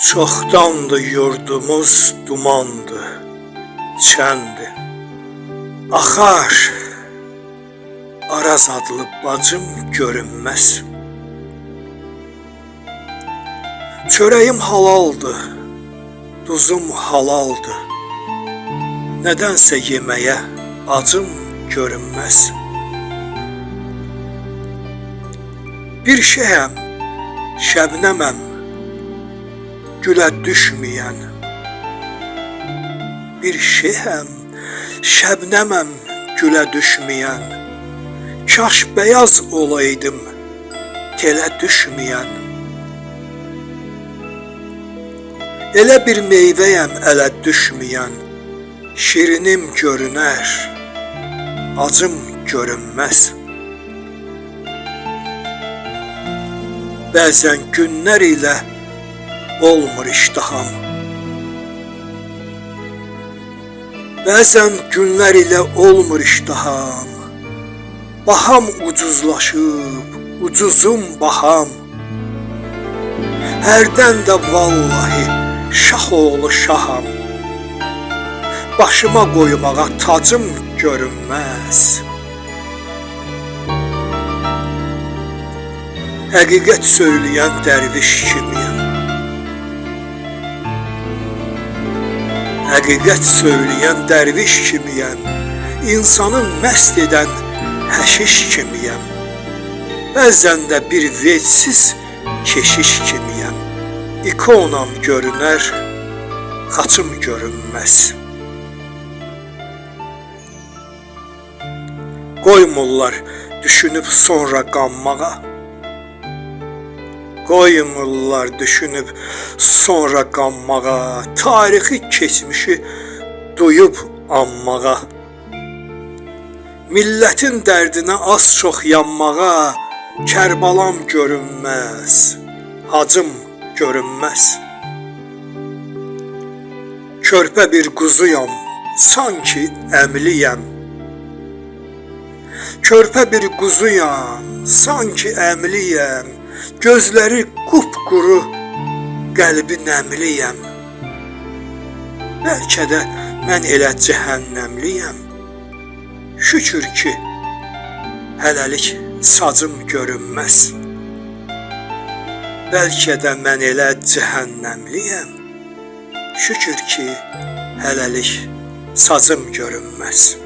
Çoxdandır yurdumuz dumandı, çəndi. Axar, Araz adlı bacım görünməz. Çörəyim halaldı, duzum halaldı. Nədənsə yeməyə acım görünməz. Bir şeyəm, şəbnəməm, gülə düşməyən. Bir şeyəm, şəbnəməm, gülə düşməyən. Kaş beyaz olaydım, telə düşməyən. Elə bir meyvəyəm ələ düşməyən. Şirinim görünər, acım görünməz. Bəzən günlər ilə olmur iştaham. Bəzən günlər ilə olmur iştaham. Baham ucuzlaşıb, ucuzum baham. Hərdən də vallahi şah oğlu şaham. Başıma qoymağa tacım görünməz. Həqiqət söyləyən dərviş kimiyəm. Həqiqət söyləyən dərviş kimiyəm. İnsanın məst edən həşiş kimiyəm. Bəzən də bir vecsiz keşiş kimiyəm. İkonam görünər, xaçım görünməz. Qoymurlar düşünüb sonra qanmağa. Qoymurlar düşünüb sonra qanmağa. Tarixi keçmişi duyub anmağa. Millətin dərdinə az çox yanmağa. Kərbalam görünməz, hacım görünməz. Körpə bir quzuyam, sanki əmliyəm. Körpə bir quzuyam, sanki əmliyəm. Gözləri qupquru, qəlbi nəmliyəm. Bəlkə də mən elə cəhənnəmliyəm. Şükür ki, hələlik sacım görünməz. Bəlkə də mən elə cəhənnəmliyəm. Şükür ki, hələlik sacım görünməz.